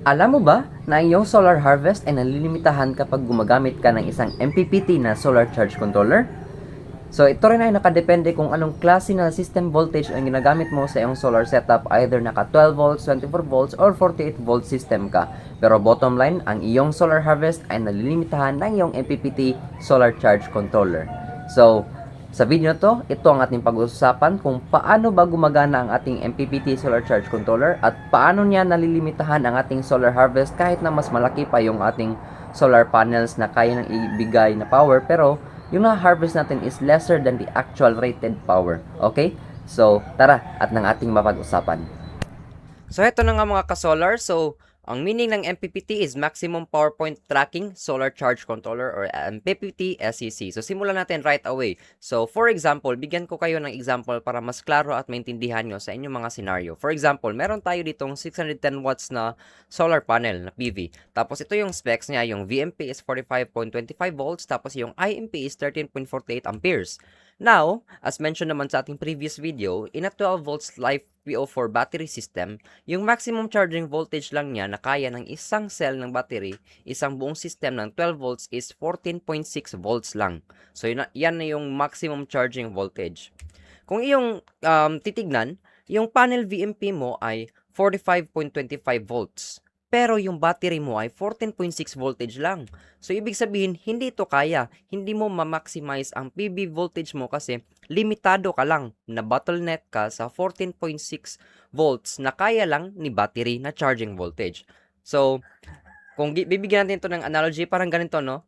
Alam mo ba na iyong solar harvest ay nalilimitahan kapag gumagamit ka ng isang MPPT na solar charge controller? So ito rin ay nakadepende kung anong klase na system voltage ang ginagamit mo sa iyong solar setup, either naka 12 volts, 24 volts, or 48 volt system ka. Pero bottom line, ang iyong solar harvest ay nalilimitahan ng iyong MPPT solar charge controller. So, sa video na to, ito ang ating pag-uusapan kung paano ba gumagana ang ating MPPT solar charge controller at paano niya nalilimitahan ang ating solar harvest kahit na mas malaki pa yung ating solar panels na kaya nang ibigay na power, pero yung na-harvest natin is lesser than the actual rated power. Okay? So, tara at ng ating mapag-usapan. So, ito na nga mga ka-solar. So, ang meaning ng MPPT is Maximum Power Point Tracking Solar Charge Controller or MPPT SEC. So, simulan natin right away. So, for example, bigyan ko kayo ng example para mas klaro at maintindihan nyo sa inyong mga scenario. For example, meron tayo ditong 610 watts na solar panel na PV. Tapos, ito yung specs niya. Yung VMP is 45.25 volts. Tapos, yung IMP is 13.48 amperes. Now, as mentioned naman sa ating previous video, in a 12 volts live PO4 battery system, yung maximum charging voltage lang niya na kaya ng isang cell ng battery, isang buong system ng 12 volts is 14.6 volts lang. So, yan na yung maximum charging voltage. Kung iyong titignan, yung panel VMP mo ay 45.25 volts. Pero yung battery mo ay 14.6 voltage lang. So, ibig sabihin, hindi ito kaya. Hindi mo ma-maximize ang PV voltage mo kasi limitado ka lang na bottleneck ka sa 14.6 volts na kaya lang ni battery na charging voltage. So, kung bibigyan natin ito ng analogy, parang ganito, no?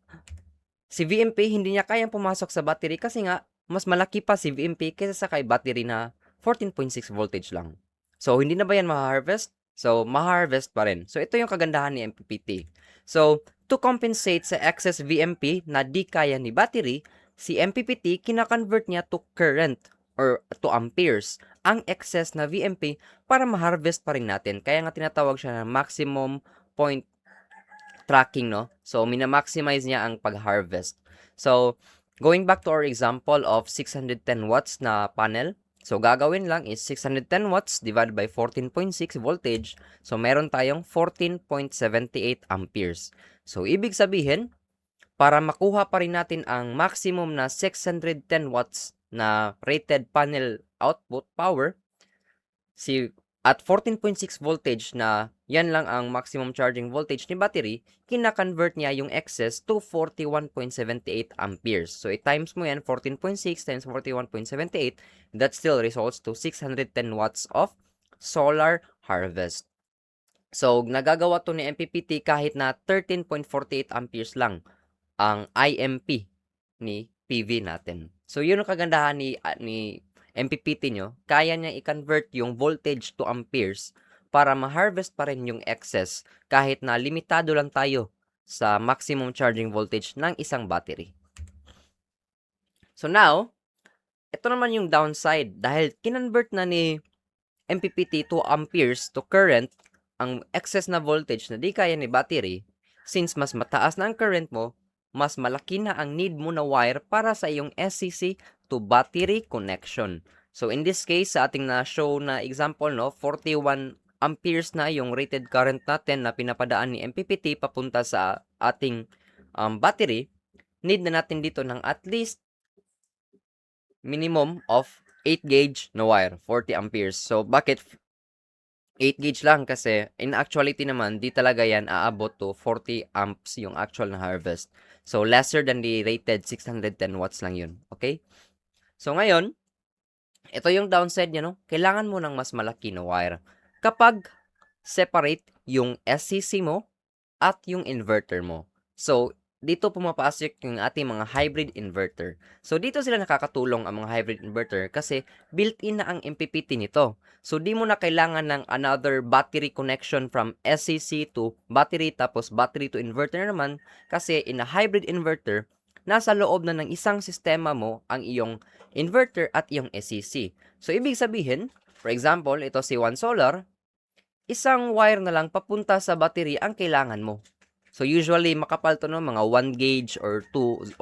Si VMP, hindi niya kayang pumasok sa battery kasi nga, mas malaki pa si VMP kaysa sa kay battery na 14.6 voltage lang. So, hindi na ba yan maha-harvest? So, maha-harvest pa rin. So, ito yung kagandahan ni MPPT. So, to compensate sa excess VMP na di kaya ni battery, si MPPT kina-convert niya to current or to amperes ang excess na VMP para ma-harvest pa rin natin. Kaya nga tinatawag siya na maximum point tracking, no? So, minamaximize niya ang pag-harvest. So, going back to our example of 610 watts na panel, so, gagawin lang is 610 watts divided by 14.6 voltage. So, meron tayong 14.78 amperes. So, ibig sabihin, para makuha pa rin natin ang maximum na 610 watts na rated panel output power, at 14.6 voltage na yan lang ang maximum charging voltage ni battery, kina-convert niya yung excess to 41.78 amperes. So, i-times mo yan, 14.6 times 41.78, that still results to 610 watts of solar harvest. So, nagagawa to ni MPPT kahit na 13.48 amperes lang ang IMP ni PV natin. So, yun ang kagandahan ni MPPT nyo. Kaya niya i-convert yung voltage to amperes para ma-harvest pa rin yung excess kahit na limitado lang tayo sa maximum charging voltage ng isang battery. So, now, ito naman yung downside. Dahil kinonvert na ni MPPT to amperes to current ang excess na voltage na di kaya ni battery, since mas mataas na ang current mo, mas malaki na ang need mo na wire para sa iyong SCC to battery connection. So, in this case, sa ating na-show na example, no, 41 amperes na yung rated current natin na pinapadaan ni MPPT papunta sa ating battery. Need na natin dito ng at least minimum of 8 gauge na wire, 40 amperes. So, bakit 8 gauge lang? Kasi in actuality naman, di talaga yan aabot to 40 amps yung actual na harvest. So, lesser than the rated 610 watts lang yun. Okay? So, ngayon, ito yung downside niya, no? Kailangan mo ng mas malaki na wire. Kapag separate yung SCC mo at yung inverter mo. So, dito pumapasok yung ating mga hybrid inverter. So, dito sila nakakatulong ang mga hybrid inverter kasi built-in na ang MPPT nito. So, di mo na kailangan ng another battery connection from SCC to battery tapos battery to inverter naman kasi in a hybrid inverter, nasa loob na ng isang sistema mo ang iyong inverter at iyong SCC. So, ibig sabihin, for example, ito si One Solar, isang wire na lang papunta sa battery ang kailangan mo. So, usually, makapal to, no? Mga 1 gauge or 2/0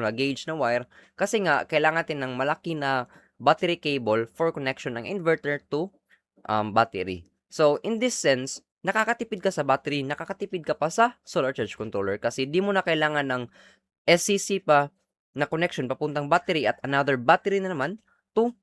na gauge na wire. Kasi nga, kailangan natin ng malaki na battery cable for connection ng inverter to battery. So, in this sense, nakakatipid ka sa battery, nakakatipid ka pa sa solar charge controller kasi di mo na kailangan ng SCC pa na connection papuntang battery at another battery na naman to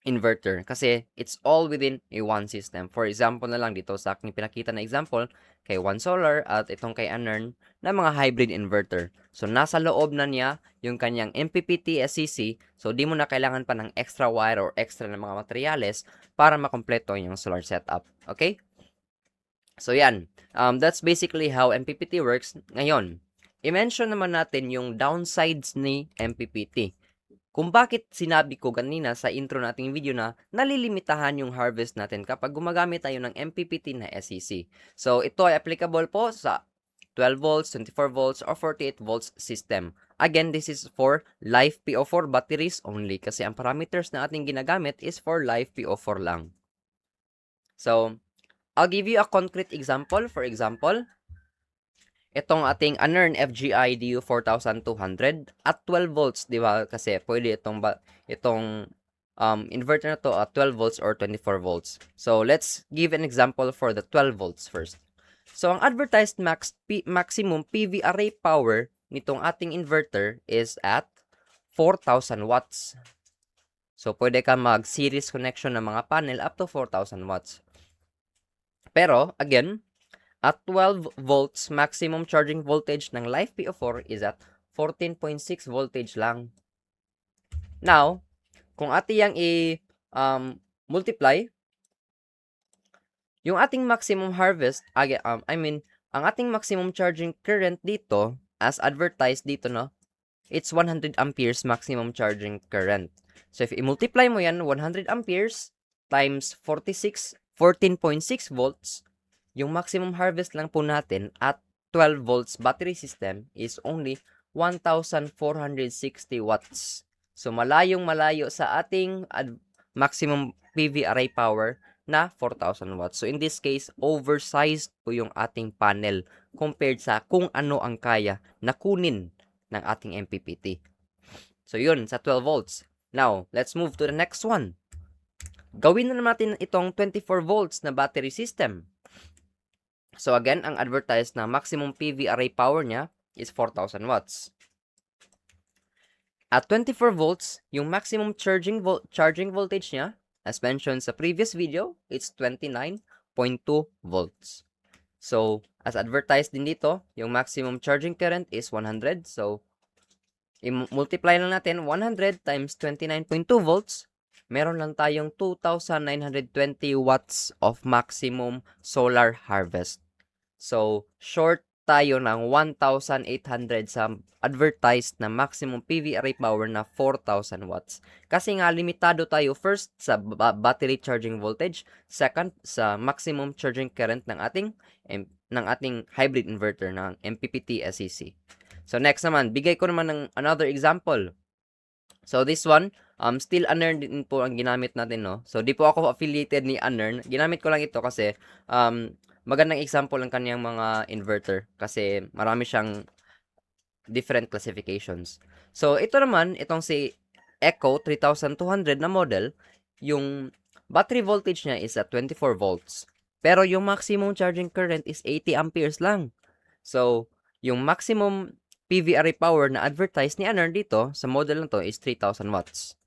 inverter kasi it's all within a one system. For example na lang dito sa aking pinakita na example kay One Solar at itong kay Anern na mga hybrid inverter. So nasa loob na niya yung kanyang MPPT SCC, so di mo na kailangan pa ng extra wire or extra na mga materyales para makompleto yung solar setup. Okay? So yan, that's basically how MPPT works. Ngayon, i-mention naman natin yung downsides ni MPPT. Kung bakit sinabi ko kanina sa intro nating video na nalilimitahan yung harvest natin kapag gumagamit tayo ng MPPT na SEC. So, ito ay applicable po sa 12 volts, 24 volts, or 48 volts system. Again, this is for live PO4 batteries only kasi ang parameters na ating ginagamit is for live PO4 lang. So, I'll give you a concrete example. For example, itong ating Anern FGI DU 4200 at 12 volts, di ba? Kasi pwede itong inverter na to at 12 volts or 24 volts. So, let's give an example for the 12 volts first. So, ang advertised maximum PV array power nitong ating inverter is at 4,000 watts. So, pwede ka mag-series connection ng mga panel up to 4,000 watts. Pero, again, at 12 volts, maximum charging voltage ng live PO4 is at 14.6 voltage lang. Now, kung ating multiply, yung ating maximum harvest, ang ating maximum charging current dito, as advertised dito, no, it's 100 amperes maximum charging current. So, if i-multiply mo yan, 100 amperes times 14.6 volts, yung maximum harvest lang po natin at 12 volts battery system is only 1,460 watts. So, malayo sa ating maximum PV array power na 4,000 watts. So, in this case, oversized po yung ating panel compared sa kung ano ang kaya na kunin ng ating MPPT. So, yun, sa 12 volts. Now, let's move to the next one. Gawin na natin itong 24 volts na battery system. So again, ang advertised na maximum PV array power niya is 4,000 watts. At 24 volts, yung maximum charging voltage niya, as mentioned sa previous video, it's 29.2 volts. So, as advertised din dito, yung maximum charging current is 100. So, i-multiply lang natin 100 times 29.2 volts. Meron lang tayong 2,920 watts of maximum solar harvest. So, short tayo ng 1,800 sa advertised na maximum PV array power na 4,000 watts. Kasi nga, limitado tayo first sa battery charging voltage, second sa maximum charging current ng ating hybrid inverter ng MPPT SEC. So, next naman, bigay ko naman ng another example. So, this one, still Anern din po ang ginamit natin, no? So, di po ako affiliated ni Anern. Ginamit ko lang ito kasi, magandang example ng kanyang mga inverter kasi marami siyang different classifications. So, ito naman, itong si Echo 3200 na model, yung battery voltage niya is at 24 volts. Pero yung maximum charging current is 80 amperes lang. So, yung maximum PV array power na advertised ni Anern dito sa model na to is 3,000 watts.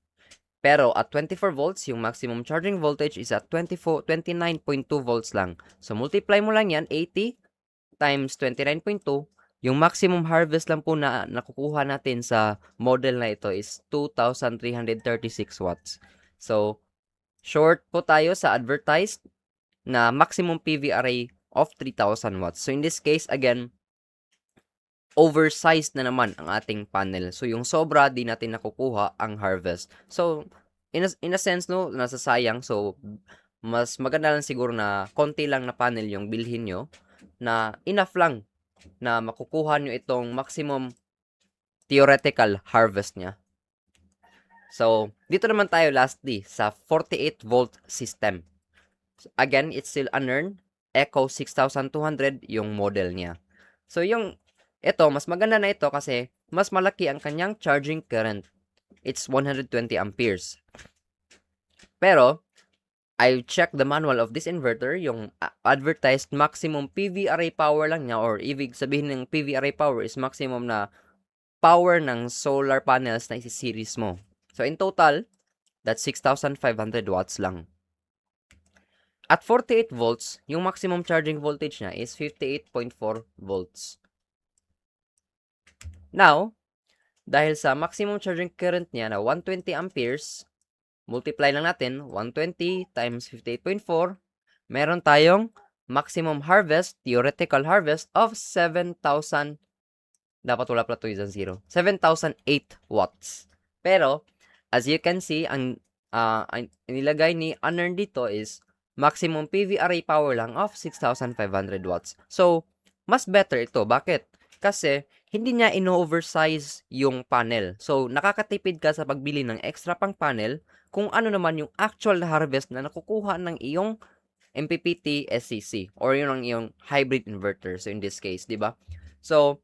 Pero at 24 volts, yung maximum charging voltage is at 29.2 volts lang. So, multiply mo lang yan, 80 times 29.2. Yung maximum harvest lang po na nakukuha natin sa model na ito is 2,336 watts. So, short po tayo sa advertised na maximum PV array of 3,000 watts. So, in this case, again, oversized na naman ang ating panel. So, yung sobra, di natin nakukuha ang harvest. So, in a sense, no, nasasayang. So, mas maganda lang siguro na konti lang na panel yung bilhin nyo na enough lang na makukuha nyo itong maximum theoretical harvest niya. So, dito naman tayo lastly sa 48 volt system. So, again, it's still Anern Echo 6200 yung model niya. So, ito, mas maganda na ito kasi mas malaki ang kanyang charging current. It's 120 amperes. Pero, I checked the manual of this inverter, yung advertised maximum PV array power lang niya, or ibig sabihin ng PV array power is maximum na power ng solar panels na isi-series mo. So in total, that's 6,500 watts lang. At 48 volts, yung maximum charging voltage niya is 58.4 volts. Now, dahil sa maximum charging current niya na 120 amperes, multiply lang natin, 120 times 58.4, meron tayong maximum harvest, theoretical harvest of 7,000, dapat wala pala 2 isang 0, 7,008 watts. Pero, as you can see, ang nilagay ni unearned dito is maximum PV array power lang of 6,500 watts. So, mas better ito. Bakit? Kasi, hindi niya ino-oversize yung panel. So, nakakatipid ka sa pagbili ng extra pang panel kung ano naman yung actual na harvest na nakukuha ng iyong MPPT SCC or yun ang iyong hybrid inverter. So, in this case, di ba? So,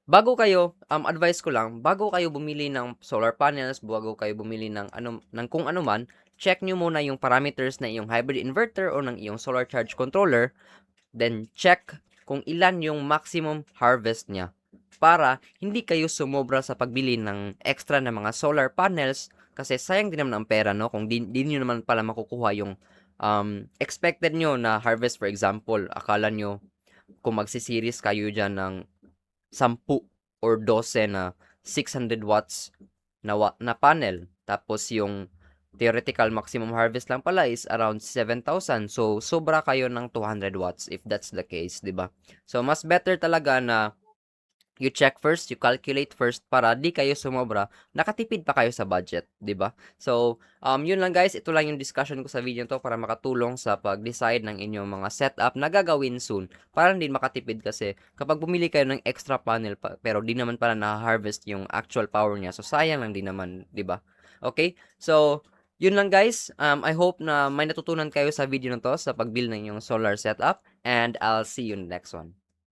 bago kayo, advice ko lang, bago kayo bumili ng solar panels, bago kayo bumili ng kung ano man, check nyo muna yung parameters na iyong hybrid inverter o ng iyong solar charge controller. Then, check kung ilan yung maximum harvest niya para hindi kayo sumobra sa pagbili ng extra na mga solar panels kasi sayang din naman ang pera, no? Kung di nyo naman pala makukuha yung expected nyo na harvest. For example, akala nyo kung magsiseries kayo dyan ng 10 or 12 na 600 watts na panel. Tapos yung theoretical maximum harvest lang pala is around 7,000. So, sobra kayo ng 200 watts if that's the case, di ba? So, mas better talaga na you check first, you calculate first para di kayo sumobra, nakatipid pa kayo sa budget, 'di ba? So, yun lang guys, ito lang yung discussion ko sa video to para makatulong sa pag-decide ng inyong mga setup na gagawin soon para din makatipid kasi kapag bumili kayo ng extra panel pero di naman pala na-harvest yung actual power niya, so sayang lang din naman, 'di ba? Okay? So, yun lang guys. I hope na may natutunan kayo sa video na to sa pag-build ng inyong solar setup and I'll see you in the next one.